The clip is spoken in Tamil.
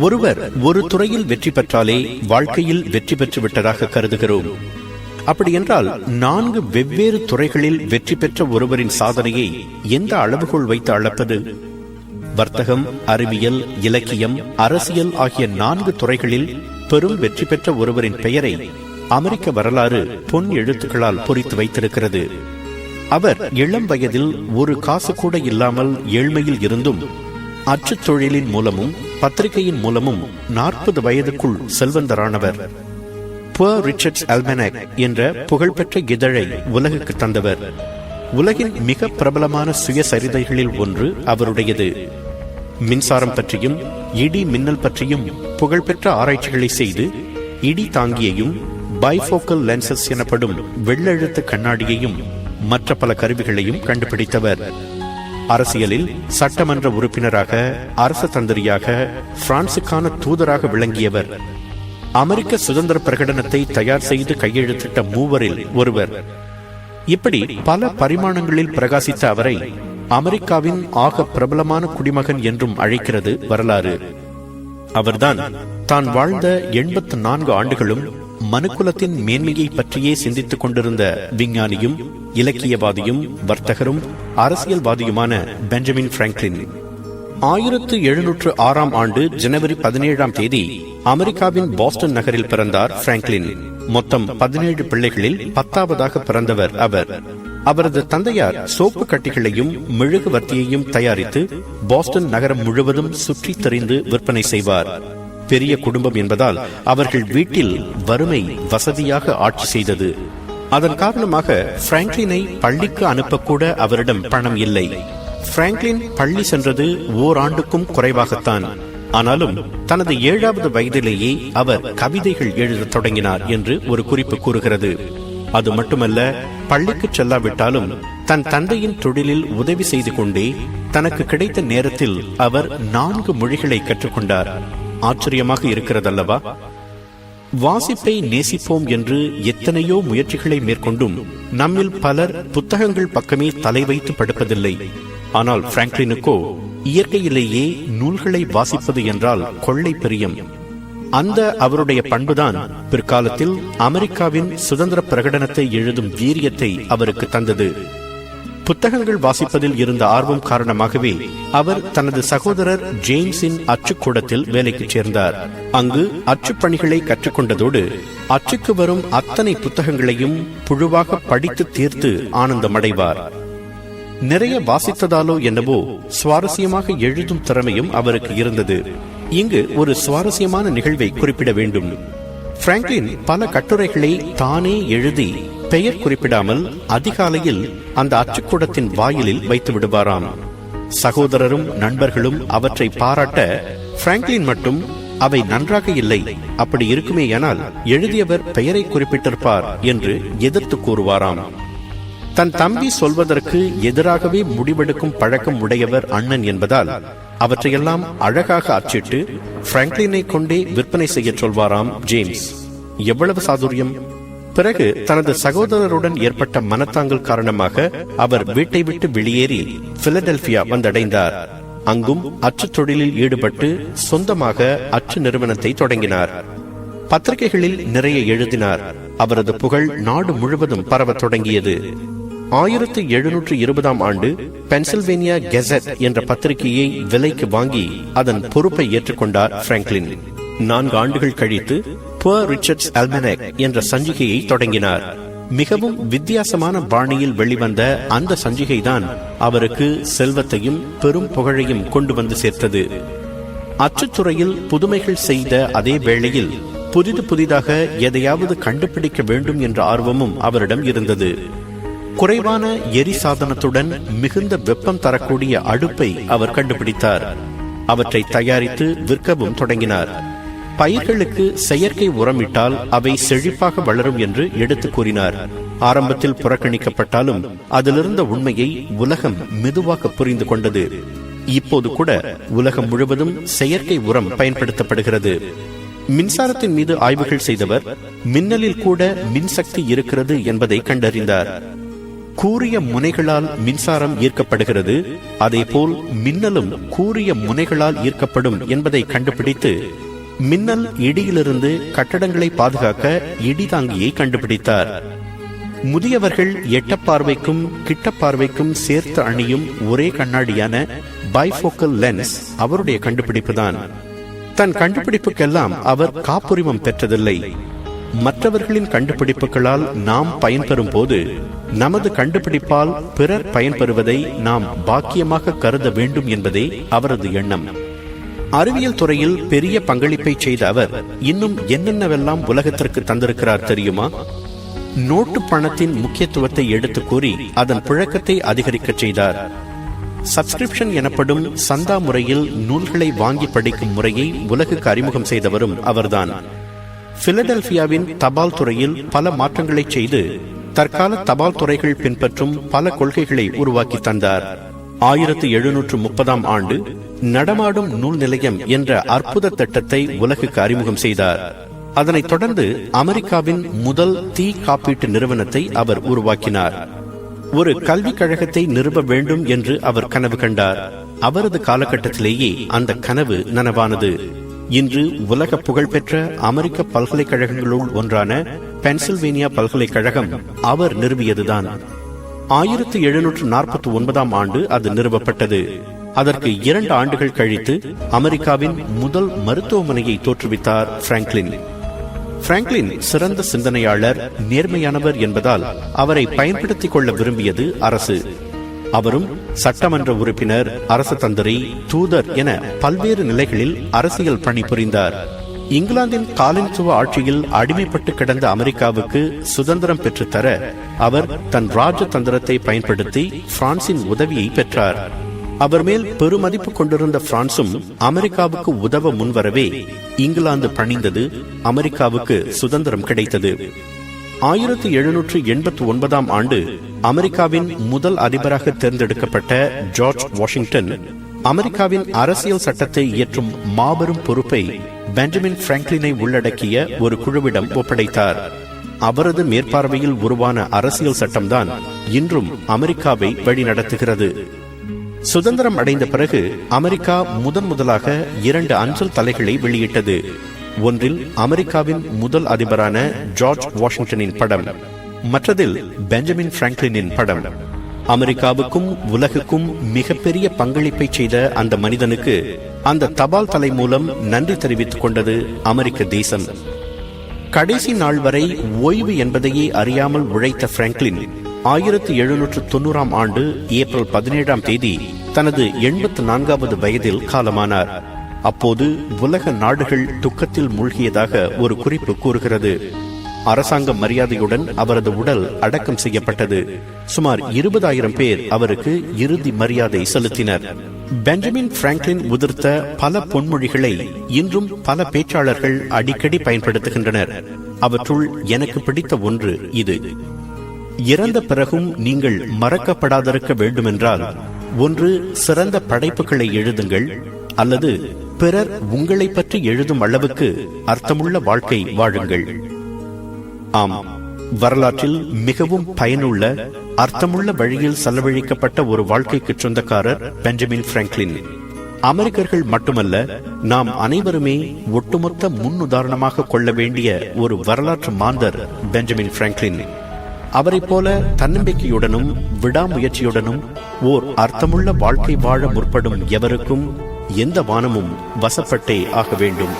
ஒருவர் ஒரு துறையில் வெற்றி பெற்றாலே வாழ்க்கையில் வெற்றி பெற்று விட்டதாக கருதுகிறோம். அப்படியென்றால் 4 வெவ்வேறு துறைகளில் வெற்றி பெற்ற ஒருவரின் சாதனையை எந்த அளவுகோல் வைத்து அளப்பது? வர்த்தகம், அறிவியல், இலக்கியம், அரசியல் ஆகிய 4 துறைகளில் பெரும் வெற்றி பெற்ற ஒருவரின் பெயரை அமெரிக்க வரலாறு பொன் எழுத்துக்களால் பொறித்து வைத்திருக்கிறது. அவர் இளம் வயதில் ஒரு காசு கூட இல்லாமல் ஏழ்மையில் இருந்தும் அச்சு தொழிலின் மூலமும் பத்திரிகையின் மூலமும் 40 வயதுக்குள் செல்வந்தரானவர். புவர் ரிச்சர்ட்ஸ் அல்மனாக் என்ற புகழ்பெற்ற இதழை உலகுக்கு தந்தவர். உலகின் மிக பிரபலமான சுயசரிதைகளில் ஒன்று அவருடையது. மின்சாரம் பற்றியும் இடி மின்னல் பற்றியும் புகழ்பெற்ற ஆராய்ச்சிகளை செய்து இடி தாங்கியையும் பைஃபோக்கல் லென்சஸ் எனப்படும் வெள்ளெழுத்து கண்ணாடியையும் மற்ற பல கருவிகளையும் கண்டுபிடித்தவர். அரசியலில் சட்டமன்ற உறுப்பினராக, அரச தந்திரியாக, பிரான்சுக்கான தூதராக விளங்கியவர். அமெரிக்க சுதந்திர பிரகடனத்தை தயார் செய்து கையெழுத்திட்ட மூவரில் ஒருவர். இப்படி பல பரிமாணங்களில் பிரகாசித்த அவரை அமெரிக்காவின் ஆக பிரபலமான குடிமகன் என்றும் அழைக்கிறது வரலாறு. அவர்தான் தான் வாழ்ந்த 84 ஆண்டுகளும் மனுக்குலத்தின் மேன்மையை பற்றியே சிந்தித்துக் கொண்டிருந்த விஞ்ஞானியும் இலக்கியவாதியும் வர்த்தகரும் அரசியல்வாதியுமான பெஞ்சமின் பிராங்க்லின். 1706ஆம் ஆண்டு ஜனவரி 17ஆம் தேதி அமெரிக்காவின் பாஸ்டன் நகரில் பிறந்தார் பிராங்க்லின். மொத்தம் 17 பிள்ளைகளில் 10ஆவதாக பிறந்தவர் அவர். அவரது தந்தையார் சோப்பு கட்டிகளையும் மெழுகுவர்த்தியையும் தயாரித்து பாஸ்டன் நகரம் முழுவதும் சுற்றி தெரிந்து விற்பனை செய்வார். பெரிய குடும்பம் என்பதால் அவர்கள் வீட்டில் வறுமை வசதியாக ஆட்சி செய்தது. அதன் காரணமாக பிராங்க்லினை பள்ளிக்கு அனுப்பக்கூட அவரிடம் பணம் இல்லை. பிராங்க்லின் பள்ளி சென்றது ஓராண்டுக்கும் குறைவாகத்தான். ஆனாலும் தனது 7வது வயதிலேயே அவர் கவிதைகள் எழுத தொடங்கினார் என்று ஒரு குறிப்பு கூறுகிறது. அது மட்டுமல்ல, பள்ளிக்கு செல்லாவிட்டாலும் தன் தந்தையின் தொழிலில் உதவி செய்து கொண்டே தனக்கு கிடைத்த நேரத்தில் அவர் 4 மொழிகளை கற்றுக்கொண்டார். ஆச்சரியமாக இருக்கிறதல்லவா? வாசிப்பை நேசிப்போம் என்று எத்தனையோ முயற்சிகளை மேற்கொண்டும் நம்மில் பலர் புத்தகங்கள் பக்கமே தலை வைத்து படுப்பதில்லை. ஆனால் பிராங்க்லினுக்கோ இயற்கையிலேயே நூல்களை வாசிப்பது என்றால் கொள்ளை பிரியம். அந்த அவருடைய பண்புதான் பிற்காலத்தில் அமெரிக்காவின் சுதந்திர பிரகடனத்தை எழுதும் வீரியத்தை அவருக்கு தந்தது. புத்தகங்கள் வாசிப்பதில் இருந்த ஆர்வம் காரணமாகவே அவர் தனது சகோதரர் ஜேம்ஸின் அச்சுக்கூடத்தில் வேலைக்கு சேர்ந்தார். அங்கு அச்சுப்பணிகளை கற்றுக்கொண்டதோடு அச்சுக்கு வரும் அத்தனை புத்தகங்களையும் புழுவாக படித்து தீர்த்து ஆனந்தமடைவார். நிறைய வாசித்ததாலோ என்னவோ சுவாரஸ்யமாக எழுதும் திறமையும் அவருக்கு இருந்தது. இங்கு ஒரு சுவாரஸ்யமான நிகழ்வை குறிப்பிட வேண்டும். பிராங்க்லின் பல கட்டுரைகளை தானே எழுதி பெயர் குறிப்பிடாமல் அதிகாலையில் அந்த அச்சுக்கூடத்தின் வாயிலில் வைத்து விடுவாராம். சகோதரரும் நண்பர்களும் அவற்றை பாராட்ட பிராங்க்லின் மட்டும் அவை நன்றாக இல்லை, அப்படி இருக்குமேயானால் எழுதியவர் பெயரை குறிப்பிட்டிருப்பார் என்று எதிர்த்து கூறுவாராம். தன் தம்பி சொல்வதற்கு எதிராகவே முடிவெடுக்கும் பழக்கம் உடையவர் அண்ணன் என்பதால் அவற்றையெல்லாம் அழகாக அச்சிட்டு பிராங்க்லினை கொண்டே விற்பனை செய்ய சொல்வாராம் ஜேம்ஸ். எவ்வளவு சாதுரியம்! பிறகு தனது சகோதரருடன் ஏற்பட்ட மனத்தாங்கல் காரணமாக அவர் வீட்டை விட்டு வெளியேறி பிலடெல்பியா வந்தடைந்தார். அங்கும் அச்சு தொழிலில் ஈடுபட்டு சொந்தமாக அச்சு நிறுவனத்தை தொடங்கினார். பத்திரிகைகளில் நிறைய எழுதினார். அவரது புகழ் நாடு முழுவதும் பரவ தொடங்கியது. 1720ஆம் ஆண்டு பென்சில்வேனியா கெசட் என்ற பத்திரிகையை விலைக்கு வாங்கி அதன் பொறுப்பை ஏற்றுக்கொண்டார் பிராங்க்லின். 4 ஆண்டுகள் கழித்து புவர் ரிச்சர்ட்ஸ் அல்மனாக் என்ற சஞ்சிகையை தொடங்கினார். மிகவும் வித்தியாசமான பாணியில் வெளிவந்த அந்த சஞ்சிகைதான் அவருக்கு செல்வத்தையும் பெரும் புகழையும் கொண்டு வந்து சேர்த்தது. அச்சுத்துறையில் புதுமைகள் செய்த அதே வேளையில் புதிதாக எதையாவது கண்டுபிடிக்க வேண்டும் என்ற ஆர்வமும் அவரிடம் இருந்தது. குறைவான எரி சாதனத்துடன் மிகுந்த வெப்பம் தரக்கூடிய அடுப்பை அவர் கண்டுபிடித்தார். அவற்றை தயாரித்து விற்கவும் தொடங்கினார். பயிர்களுக்கு செயற்கை உரமிட்டால் அவை செழிப்பாக வளரும் என்று எடுத்து கூறினார். ஆரம்பத்தில் புறக்கணிக்கப்பட்டாலும் அதிலிருந்த உண்மையை உலகம் மெதுவாக புரிந்து கொண்டது. இப்போது கூட உலகம் முழுவதும் செயற்கை உரம் பயன்படுத்தப்படுகிறது. மின்சாரத்தின் மீது ஆய்வுகள் செய்தவர் மின்னலில் கூட மின்சக்தி இருக்கிறது என்பதை கண்டறிந்தார். கூரிய முனைகளால் மின்சாரம் ஈர்க்கப்படுகிறது, அதேபோல் மின்னலும் கூரிய முனைகளால் ஈர்க்கப்படும் என்பதை கண்டுபிடித்து மின்னல் இடியிலிருந்து கட்டடங்களை பாதுகாக்க இடிதாங்கியை கண்டுபிடித்தார். முதியவர்கள் எட்டப்பார்வைக்கும் கிட்டப்பார்வைக்கும் சேர்த்து அணியும் ஒரே கண்ணாடியான பைஃபோக்கல் லென்ஸ் அவருடைய கண்டுபிடிப்புதான். தன் கண்டுபிடிப்புக்கெல்லாம் அவர் காப்புரிமம் பெற்றதில்லை. மற்றவர்களின் கண்டுபிடிப்புகளால் நாம் பயன்பெறும் போது நமது கண்டுபிடிப்பால் பிறர் பயன்பெறுவதை நாம் பாக்கியமாக கருத வேண்டும் என்பதே அவரது எண்ணம். அறிவியல் துறையில் பெரிய பங்களிப்பை செய்த அவர் இன்னும் என்னென்னவெல்லாம் உலகத்திற்கு தந்திருக்கிறார் தெரியுமா? நோட்டு பணத்தின் முக்கியத்துவத்தை எடுத்து கூறி அதன் புழக்கத்தை அதிகரிக்க செய்தார். சப்ஸ்கிரிப்ஷன் எனப்படும் சந்தா முறையில் நூல்களை வாங்கி படிக்கும் முறையை உலகுக்கு அறிமுகம் செய்தவரும் அவர்தான். பிலடெல்பியாவின் தபால் துறையில் பல மாற்றங்களை செய்து தற்கால தபால் துறைகள் பின்பற்றும் பல கொள்கைகளை உருவாக்கி தந்தார். 1730 ஆண்டு நடமாடும் நூல் நிலையம் என்ற அற்புத திட்டத்தை உலகுக்கு அறிமுகம் செய்தார். அதனைத் தொடர்ந்து அமெரிக்காவின் முதல் தீ காப்பீட்டு நிறுவனத்தை அவர் உருவாக்கினார். ஒரு கல்விக் கழகத்தை நிறுவ வேண்டும் என்று அவர் கனவு கண்டார். அவரது காலகட்டத்திலேயே அந்த கனவு நனவானது. இன்று உலக புகழ்பெற்ற அமெரிக்க பல்கலைக்கழகங்களுள் ஒன்றான பென்சில்வேனியா பல்கலைக்கழகம் அவர் நிறுவியதுதான். 1749 ஆண்டு அது நிறுவப்பட்டது. அதற்கு 2 ஆண்டுகள் கழித்து அமெரிக்காவின் முதல் மருத்துவமனையை தோற்றுவித்தார் பிராங்க்லின். பிராங்க்லின் சிறந்த சிந்தனையாளர், நேர்மையானவர் என்பதால் அவரை பயன்படுத்திக் கொள்ள விரும்பியது அரசு. அவரும் சட்டமன்ற உறுப்பினர், அரசு தந்திரி, தூதர் என பல்வேறு நிலைகளில் அரசியல் பணிபுரிந்தார். இங்கிலாந்தின் காலனித்துவ ஆட்சியில் அடிமைப்பட்டு கிடந்த அமெரிக்காவுக்கு சுதந்திரம் பெற்றுத்தர அவர் தன் ராஜதந்திரத்தை பயன்படுத்தி பிரான்சின் உதவியை பெற்றார். அவர் மேல் பெருமதிப்பு கொண்டிருந்த பிரான்சும் அமெரிக்காவுக்கு உதவ முன்வரவே இங்கிலாந்து பணிந்தது. அமெரிக்காவுக்கு சுதந்திரம் கிடைத்தது. 1789 ஆண்டு அமெரிக்காவின் முதல் அதிபராக தேர்ந்தெடுக்கப்பட்ட ஜார்ஜ் வாஷிங்டன் அமெரிக்காவின் அரசியல் சட்டத்தை இயற்றும் மாபெரும் பொறுப்பை பெஞ்சமின் பிராங்க்லினை உள்ளடக்கிய ஒரு குழுவிடம் ஒப்படைத்தார். அவரது மேற்பார்வையில் உருவான அரசியல் சட்டம்தான் இன்றும் அமெரிக்காவை வழிநடத்துகிறது. சுதந்திரம் அடைந்த பிறகு அமெரிக்கா முதலாக 2 அஞ்சல் தலைகளை வெளியிட்டது. ஒன்றில் அமெரிக்காவின் முதல் அதிபரான ஜார்ஜ் வாஷிங்டனின் படம், மற்றதில் பெஞ்சமின் பிராங்க்லினின் படம். அமெரிக்காவுக்கும் உலகுக்கும் மிகப்பெரிய பங்களிப்பை செய்த அந்த மனிதனுக்கு அந்த தபால் தலை மூலம் நன்றி தெரிவித்துக் கொண்டது அமெரிக்க தேசம். கடைசி நாள் வரை ஓய்வு என்பதையே அறியாமல் உழைத்த பிராங்க்லின் 1790 ஆண்டு ஏப்ரல் 17 தனது 84வது வயதில் காலமானார். அப்போது உலக நாடுகள் துக்கத்தில் மூழ்கியதாக ஒரு குறிப்பு கூறுகிறது. அரசாங்க மரியாதையுடன் அவரது உடல் அடக்கம் செய்யப்பட்டது. சுமார் 20,000 பேர் அவருக்கு இறுதி மரியாதை செலுத்தினர். பெஞ்சமின் பிராங்க்லின் உதிர்த்த பல பொன்மொழிகளை இன்றும் பல பேச்சாளர்கள் அடிக்கடி பயன்படுத்துகின்றனர். அவற்றுள் எனக்கு பிடித்த ஒன்று இது: இறந்த பிறகும் நீங்கள் மறக்கப்படாதிருக்க வேண்டுமென்றால் ஒன்று சிறந்த படைப்புகளை எழுதுங்கள், அல்லது பிறர் உங்களை பற்றி எழுதும் அளவுக்கு அர்த்தமுள்ள வாழ்க்கை வாழுங்கள். ஆம், வரலாற்றில் மிகவும் பயனுள்ள அர்த்தமுள்ள வழியில் செலவழிக்கப்பட்ட ஒரு வாழ்க்கைக்கு சொந்தக்காரர் பெஞ்சமின் பிராங்க்லின். அமெரிக்கர்கள் மட்டுமல்ல, நாம் அனைவருமே ஒட்டுமொத்த முன்னுதாரணமாக கொள்ள வேண்டிய ஒரு வரலாற்று மாந்தர் பெஞ்சமின் பிராங்க்லின். அவரை போல தன்னம்பிக்கையுடனும் விடாமுயற்சியுடனும் ஓர் அர்த்தமுள்ள வாழ்க்கை வாழ முற்படும் எவருக்கும் எந்த வானமும் வசப்பட்டே ஆக வேண்டும்.